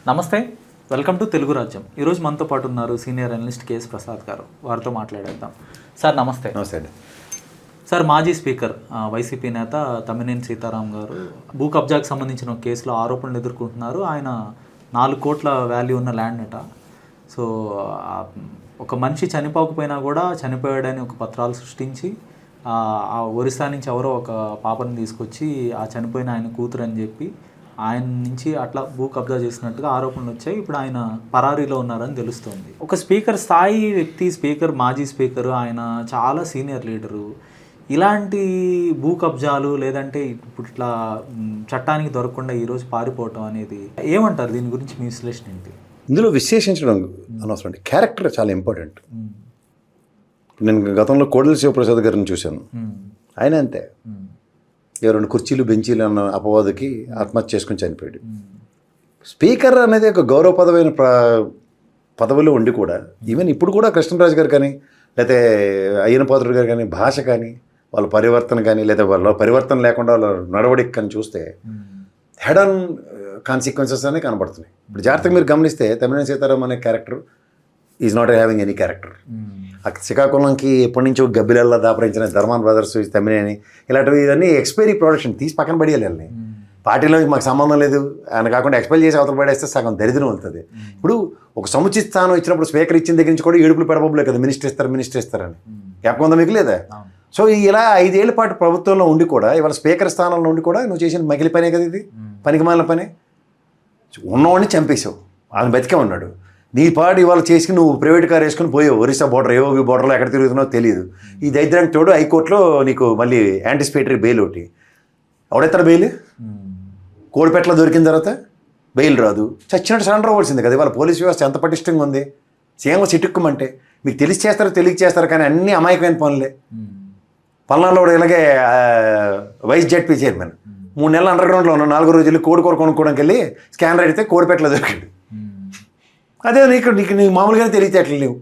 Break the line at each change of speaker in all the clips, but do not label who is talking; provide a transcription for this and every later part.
నమస్తే, welcome to Telugu రాజ్యం. ఈరోజు మనతో పాటు ఉన్నారు సీనియర్ అనలిస్ట్ కేఎస్ ప్రసాద్ గారు. వారితో మాట్లాడేద్దాం. సార్ నమస్తే.
నమస్తే అండి.
సార్, మాజీ స్పీకర్ వైసీపీ నేత తమ్మినేని సీతారాం గారు భూ కబ్జాకు సంబంధించిన ఒక కేసులో ఆరోపణలు ఎదుర్కొంటున్నారు. ఆయన 4 కోట్ల వాల్యూ ఉన్న ల్యాండ్ అట. సో ఒక మనిషి చనిపోకపోయినా కూడా చనిపోయాడని ఒక పత్రాలు సృష్టించి ఆ ఒరిస్సా నుంచి ఎవరో ఒక పాపని తీసుకొచ్చి ఆ చనిపోయిన ఆయన కూతురు అని చెప్పి ఆయన నుంచి అట్లా భూ కబ్జా చేసినట్టుగా ఆరోపణలు వచ్చాయి. ఇప్పుడు ఆయన పరారీలో ఉన్నారని తెలుస్తుంది. ఒక స్పీకర్ స్థాయి వ్యక్తి, మాజీ స్పీకరు, ఆయన చాలా సీనియర్ లీడరు. ఇలాంటి భూ కబ్జాలు లేదంటే ఇప్పుడు ఇట్లా చట్టానికి దొరకకుండా ఈరోజు పారిపోవటం అనేది ఏమంటారు? దీని గురించి మీ విశ్లేషణ ఏంటి?
ఇందులో విశ్లేషించడం అనవసరం అండి. క్యారెక్టర్ చాలా ఇంపార్టెంట్. నేను గతంలో కోడెల శివప్రసాద్ గారిని చూశాను. ఆయన అంతే, ఎవరైనా కుర్చీలు బెంచీలు అన్న అపవాదుకి ఆత్మహత్య చేసుకుని చనిపోయాడు. స్పీకర్ అనేది ఒక గౌరవప్రదమైన పదవిలో ఉండి కూడా ఈవెన్ ఇప్పుడు కూడా కృష్ణరాజు గారు కానీ లేకపోతే అయ్యన పాత్రుడు గారు కానీ భాష కానీ వాళ్ళ పరివర్తన కానీ లేదా వాళ్ళ పరివర్తన లేకుండా వాళ్ళ నడవడిక కానీ చూస్తే హెడ్ ఆన్ కాన్సిక్వెన్సెస్ అనే కనబడుతున్నాయి. ఇప్పుడు జాగ్రత్తగా మీరు గమనిస్తే తమ్మినేని సీతారాం అనే character is not having any character. శ్రీకాకుళంకి ఎప్పటి నుంచో గబ్బిలల్లా దాపరించిన ధర్మాన్ బ్రదర్స్, తమ్మినేని ఇలాంటివి ఇవన్నీ ఎక్స్పైరీ ప్రొడక్షన్ తీసి పక్కన పడేయాలి. వాళ్ళని పార్టీలో మాకు సంబంధం లేదు ఆయన కాకుండా ఎక్స్పైల్ చేసి అవతల పడేస్తే సగం దరిద్రం అవుతుంది. ఇప్పుడు ఒక సముచిత స్థానం ఇచ్చినప్పుడు స్పీకర్ ఇచ్చిన దగ్గర నుంచి కూడా ఏడుపులు పెడబోలే కదా, మినిస్టర్ ఇస్తారని జ్ఞాపకం ఉందా మీకు? లేదా? సో ఇలా 5 ఏళ్ల పాటు ప్రభుత్వంలో ఉండి కూడా ఇవాళ స్పీకర్ స్థానంలో ఉండి కూడా నువ్వు చేసిన మిగిలి పనే కదా ఇది, పనికి మాలిన పనే. ఉన్నవాడిని చంపేశావు, ఆయన బతికే ఉన్నాడు. నీ పాటు ఇవాళ చేసి నువ్వు ప్రైవేట్ కార్ వేసుకుని పోయావు. ఒరిస్సా బోర్డర్, ఏఓబి బోర్డర్లో ఎక్కడ తిరుగుతున్నావు తెలియదు. ఈ దరిద్రానికి తోడు హైకోర్టులో నీకు మళ్ళీ యాంటిసిపేటరీ బెయిల్ ఒకటి. ఎవడెత్తాడు బెయిల్? కోడిపెట్టలో దొరికిన తర్వాత బెయిల్ రాదు, చచ్చినట్టు సరెండర్ అవ్వాల్సింది కదా. ఇవాళ పోలీస్ వ్యవస్థ ఎంత పటిష్టంగా ఉంది. సీఎంగా చిటుక్కుమంటే మీకు తెలిసి చేస్తారు కానీ అన్నీ అమాయకమైన పనులే. పల్నాడులో కూడా ఇలాగే వైస్ జెడ్పీ చైర్మన్ 3 నెలలు అండర్ గ్రౌండ్లో ఉన్న 4 రోజులు కోడి కూర కొనుక్కోవడానికి వెళ్ళి స్కానర్ అడిగితే కోడిపెట్టలో దొరికాడు. అదే నీకు మామూలుగానే తెలియచేయట్లేదు. లేవు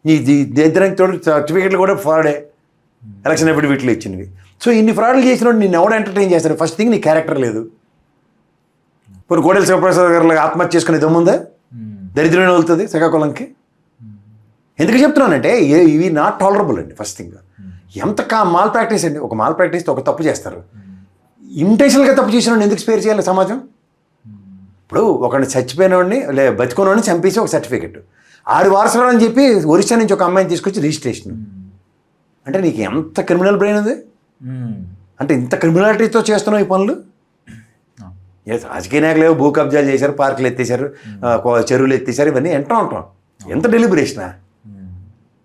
నీ దరిద్రానికి తోడు సర్టిఫికెట్లు కూడా ఫ్రాడే, ఎలక్షన్ అఫిడవిట్లు ఇచ్చినవి. సో ఇన్ని ఫ్రాడ్లు చేసినప్పుడు నేను ఎవడ ఎంటర్టైన్ చేస్తాను? ఫస్ట్ థింగ్ నీ క్యారెక్టర్ లేదు. ఇప్పుడు కోడెల శివప్రసాద్ గారు ఆత్మహత్య చేసుకునే దమ్ముందా? దరిద్రమే వెళ్తుంది శ్రీకాకుళంకి. ఎందుకు చెప్తున్నానంటే ఇవి నాట్ టాలరబుల్ అండి. ఫస్ట్ థింగ్ ఎంత మాల్ ప్రాక్టీస్ అండి. ఒక మాల్ ప్రాక్టీస్ ఒక తప్పు చేస్తారు, ఇంటెన్షనల్గా తప్పు చేసిన ఎందుకు స్పేర్ చేయాలి సమాజం? ఇప్పుడు ఒకరిని చచ్చిపోయినవాడిని బతికున్నవాడిని చంపేసి ఒక సర్టిఫికెట్, 6 వారసులు అని చెప్పి ఒరిస్సా నుంచి ఒక అమ్మాయిని తీసుకొచ్చి రిజిస్ట్రేషన్. అంటే నీకు ఎంత క్రిమినల్ బ్రెయిన్ ఉంది? అంటే ఇంత క్రిమినాలిటీతో చేస్తున్నావు ఈ పనులు. రాజకీయ నాయకులు భూ కబ్జాలు చేశారు, పార్కులు ఎత్తేసారు, చెరువులు ఎత్తేసారు, ఇవన్నీ ఎంటూ ఉంటాం. ఎంత డెలిబరేషనా?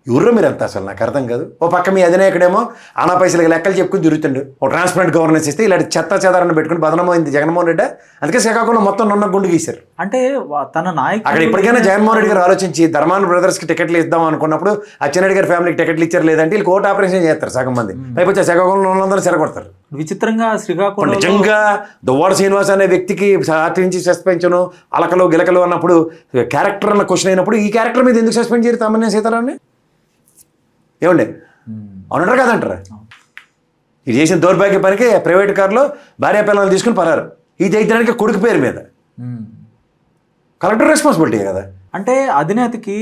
ఎవరో మీరు అంతా అసలు నాకు అర్థం కాదు. ఓ పక్క మీ అధినాయకుడేమో ఆనా పైసలకి లెక్కలు చెప్పుకుని తిరుగుతుండు. ఒక ట్రాన్స్పరెంట్ గవర్నెన్స్ ఇస్తే ఇలాంటి చెదారాన్ని పెట్టుకుని బదనమైంది జగన్మోహన్ రెడ్డి. అందుకే శ్రీకాకుళం మొత్తం నన్న గుండు గీశారు.
అంటే తన నాయకుడు
అక్కడ ఇప్పటికైనా జగన్మోహన్ రెడ్డి గారు ఆలోచించి ధర్మాన్ బ్రదర్స్కి టికెట్లు ఇద్దాం అనుకున్నప్పుడు అచ్చెన్నాయుడు గారి ఫ్యామిలీకి టికెట్లు ఇచ్చారు, లేదంటే వీళ్ళు కోర్టు ఆపరేషన్ చేస్తారు సగం మంది. పైపు శ్రీకాకుళంలో ఉన్నందరూ చెరగొడతారు.
విచిత్రంగా శ్రీకాకుళం
నిజంగా దువ్వాడ శ్రీనివాస్ అనే వ్యక్తికి పార్టీ నుంచి సస్పెన్షను అలకలు గిలకలు అన్నప్పుడు క్యారెక్టర్ అన్న క్వశ్చన్ అయినప్పుడు ఈ క్యారెక్టర్ మీద ఎందుకు సస్పెండ్ చేయరు తమ్మినేని సీతారాంని? ఏమండి అవునంటారా కాదంటారా? ఇది చేసిన దౌర్భాగ్య పనికి ప్రైవేట్ కారులో భార్య పిల్లలు తీసుకుని పరారు. ఈ దైత్యానికి కొడుకు పేరు మీద కలెక్టర్ రెస్పాన్సిబిలిటీ కదా.
అంటే అధినేతకి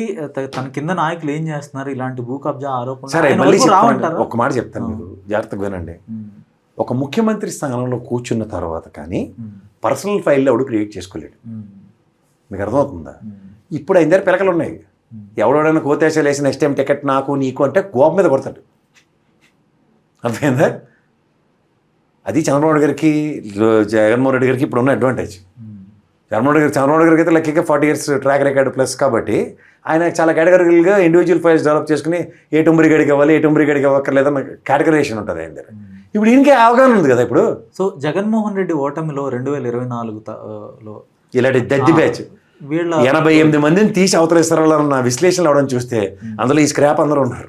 తన కింద నాయకులు ఏం చేస్తున్నారు ఇలాంటి భూ కబ్జా ఆరోపణలు?
సరే మళ్ళీ ఒక మాట చెప్తాను, మీరు జాగ్రత్తగా వినండి. ఒక ముఖ్యమంత్రి స్థానంలో కూర్చున్న తర్వాత కానీ పర్సనల్ ఫైల్లో ఎవడు క్రియేట్ చేసుకోలేడు. మీకు అర్థమవుతుందా? ఇప్పుడు ఆయన దగ్గర పిలకలు ఉన్నాయి. ఎవడైనా కోతేశాలు వేసి నెక్స్ట్ టైం టికెట్ నాకు నీకు అంటే కోపం మీద కొడతాడు. అర్థమైందా? అది చంద్రబాబు గారికి జగన్మోహన్ రెడ్డి గారికి ఇప్పుడు ఉన్న అడ్వాంటేజ్. చంద్రబాబు గారికి అయితే లక్కీగా 40 years ట్రాక్ రికార్డ్ ప్లస్ కాబట్టి ఆయన చాలా కేటగిరీలుగా ఇండివిజువల్ ఫైల్స్ డెవలప్ చేసుకుని ఏ టుంబరి గడికి ఇవ్వాలి, ఏ టుంబరి గడికి ఇవ్వక్కర్లేదన్న కేటగరైజేషన్ ఉంటుంది ఆయన దగ్గర. ఇప్పుడు ఈయనకే అవగాహన ఉంది కదా. ఇప్పుడు
సో జగన్మోహన్ రెడ్డి ఓటమిలో 2024లో
ఇలాంటి దద్ది బ్యాచ్ 88 మందిని తీసి అవతరిస్తారన్న విశ్లేషణలు అవడం చూస్తే అందులో ఈ స్క్రాప్ అందరూ ఉన్నారు.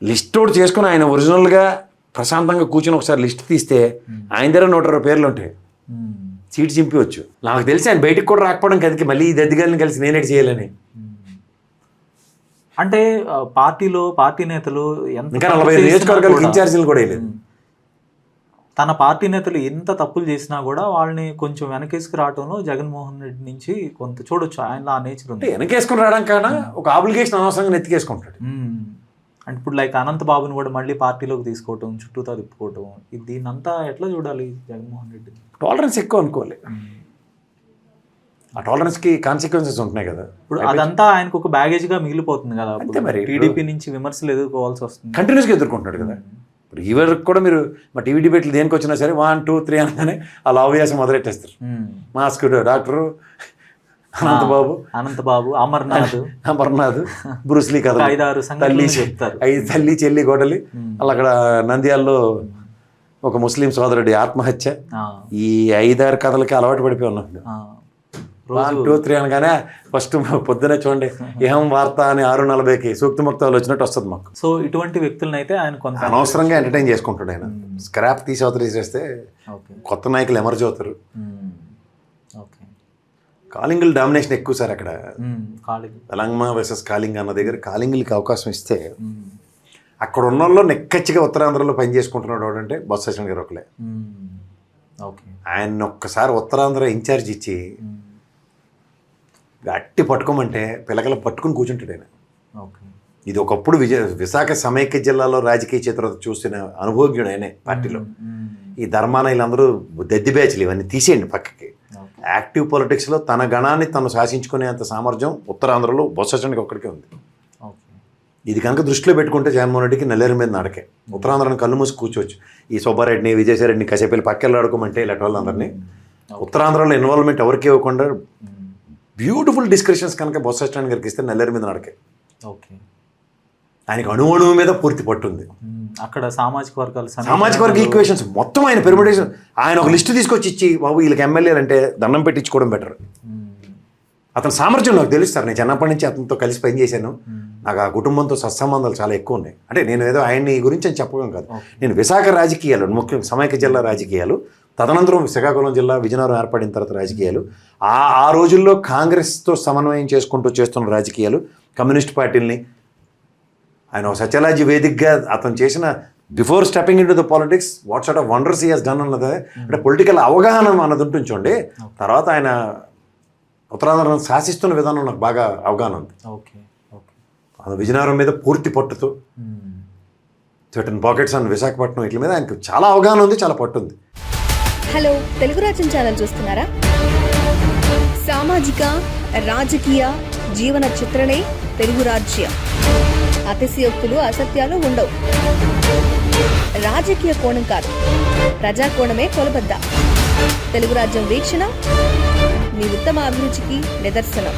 లిస్ట్ ఒకటి చేసుకుని ఆయన ఒరిజినల్గా ప్రశాంతంగా కూర్చొని ఒకసారి లిస్ట్ తీస్తే ఆయన దగ్గర 120 పేర్లు ఉంటాయి. సీట్ చింపవచ్చు. నాకు తెలిసి ఆయన బయటకు కూడా రాకపోవడం కదికి మళ్ళీ ఈ దద్దిగాలని కలిసి నేనేటి చేయాలని.
అంటే పార్టీ నేతలు
ఇంకా 40 నియోజకవర్గాలకు ఇన్ఛార్జీలు కూడా వేయలేదు.
తన పార్టీ నేతలు ఎంత తప్పులు చేసినా కూడా వాళ్ళని కొంచెం వెనకేసుకు రావడంలో జగన్మోహన్ రెడ్డి నుంచి కొంత చూడొచ్చు, ఆయనలో ఆ నేచర్ ఉంది.
వెనకేసుకుని రావడం కన్నా ఒక ఆబ్లిగేషన్ అనవసరంగా నెత్తికేసుకుంటాడు.
అంటే ఇప్పుడు లైక్ అనంత బాబుని కూడా మళ్ళీ పార్టీలోకి తీసుకోవటం, చుట్టూతా తిప్పుకోవటం, దీన్నంతా ఎట్లా చూడాలి జగన్మోహన్ రెడ్డి?
టాలరెన్స్ ఎక్కువ అనుకోవాలి. ఆ టాలరెన్స్కి కాన్సిక్వెన్సెస్ ఉంటున్నాయి కదా.
ఇప్పుడు అదంతా ఆయనకు ఒక బ్యాగేజ్గా మిగిలిపోతుంది కదా.
అంతే మరి.
టీడీపీ నుంచి విమర్శలు ఎదుర్కోవాల్సి వస్తుంది,
కంటిన్యూస్గా ఎదుర్కొంటాడు కదా. ఇప్పుడు ఈ వరకు కూడా మీరు మా టీవీ డిబేట్లు దేనికి వచ్చినా సరే 1, 2, 3 అనగానే ఆ లావ్యాసం మొదలెట్టేస్తారు. Mask doctor
Anantababu, Amarnath, Bruce Lee కథ, తల్లి చెల్లి గొడలి, అలా అక్కడ నంద్యాలలో ఒక ముస్లిం సోదరుడి ఆత్మహత్య, ఈ 5-6 కథలకి అలవాటు పడిపోయి ఉన్నాడు. 1, 2, 3 అనగానే ఫస్ట్ పొద్దునే చూడండి ఏం వార్త అని 6:40కి సూక్తి ముక్తాలు వచ్చినట్టు వస్తుంది మాకు. సో ఇటువంటి వ్యక్తులను అయితే ఆయన కొంత
అనవసరంగా ఎంటర్టైన్ చేసుకుంటాడు. ఆయన స్క్రాప్ తీసి అవతలేసేస్తే కొత్త నాయకులు ఎమర్జ్ అవుతారు. కాలింగులు డామినేషన్ ఎక్కువ సార్ అక్కడ. తెలంగాణ వర్సెస్ కాలింగ్ అన్న దగ్గర కాలింగులకి అవకాశం ఇస్తే అక్కడ ఉన్న వాళ్ళు నెక్కచ్చిగా ఉత్తరాంధ్రలో పని చేసుకుంటున్నాడు అంటే బొత్స సత్యనారాయణ గారు ఒకలే. ఆయన ఒక్కసారి ఉత్తరాంధ్ర ఇన్ఛార్జ్ ఇచ్చి గట్టి పట్టుకోమంటే పిల్లకల పట్టుకుని కూర్చుంటాడు ఆయన. ఇది ఒకప్పుడు విశాఖ సమైక్య జిల్లాలో రాజకీయ చిత్రత చూసిన అనుభవజ్ఞుడు ఆయనే పార్టీలో. ఈ ధర్మాన వీళ్ళందరూ దద్ది బ్యాచ్లు ఇవన్నీ తీసేయండి పక్కకి. యాక్టివ్ పొలిటిక్స్లో తన గణాన్ని తను శాసించుకునేంత సామర్థ్యం ఉత్తరాంధ్రలో బొత్స సత్యనారాయణ ఒక్కడికే ఉంది. ఇది కనుక దృష్టిలో పెట్టుకుంటే జగన్మోహన్ రెడ్డికి నల్లేరు మీద నడకే. ఉత్తరాంధ్రను కళ్ళు మూసి కూర్చోవచ్చు. ఈ సుబ్బారెడ్డిని, విజయసాయిరెడ్డిని కసేపల్లి పక్కలు ఆడుకోమంటే ఇలాంటి వాళ్ళందరినీ ఉత్తరాంధ్రలో ఇన్వాల్వ్మెంట్ ఎవరికి ఇవ్వకుండా బ్యూటిఫుల్ డిస్కషన్స్ కనుక బొత్స సత్యనారాయణ గారికి ఇస్తే నల్లేరు మీద నడకే. ఆయనకు అణువు మీద పూర్తి పట్టుంది.
అక్కడ సామాజిక
వర్గ ఈక్వేషన్స్ మొత్తం ఆయన పెర్మిటేషన్. ఆయన ఒక లిస్టు తీసుకొచ్చి ఇచ్చి బాబు వీళ్ళకి ఎమ్మెల్యేలు అంటే దండం పెట్టించుకోవడం బెటర్. అతని సామర్థ్యం నాకు తెలుస్తారు. నేను చిన్నప్పటి నుంచి అతనితో కలిసి పనిచేశాను. నాకు ఆ కుటుంబంతో సత్సంబంధాలు చాలా ఎక్కువ ఉన్నాయి. అంటే నేను ఏదో ఆయన్ని గురించి అని చెప్పడం కాదు. నేను విశాఖ రాజకీయాలు, ముఖ్యంగా సమైక్య జిల్లా రాజకీయాలు, తదనంతరం శ్రీకాకుళం జిల్లా విజయనగరం ఏర్పడిన తర్వాత రాజకీయాలు, ఆ రోజుల్లో కాంగ్రెస్తో సమన్వయం చేసుకుంటూ చేస్తున్న రాజకీయాలు, కమ్యూనిస్ట్ పార్టీలని ఆయన సత్యలాజీ వేదికగా అతను చేసిన before stepping in to the politics what sort of wonders he has done అన్నది. అంటే పొలిటికల్ అవగాహన అన్నది ఉంటుంది చూడండి. తర్వాత ఆయన ఉత్తరాంధ్రను శాసిస్తున్న విధానం నాకు బాగా అవగాహన ఉంది. విజయనగరం మీద పూర్తి పట్టుతో సర్టన్ పాకెట్స్ అండ్ విశాఖపట్నం వీటి మీద ఆయనకు చాలా అవగాహన ఉంది, చాలా పట్టు ఉంది.
హలో, తెలుగు రాజ్యం ఛానల్ చూస్తున్నారా? సామాజిక, రాజకీయ, జీవన చిత్రణే తెలుగు రాజ్యం. అతిశయోక్తులు, అసత్యాలు ఉండవు. రాజకీయ కోణం కాదు, ప్రజా కోణమే కొలబద్ద. తెలుగు రాజ్యం వీక్షణ మీ ఉత్తమ అభిరుచికి నిదర్శనం.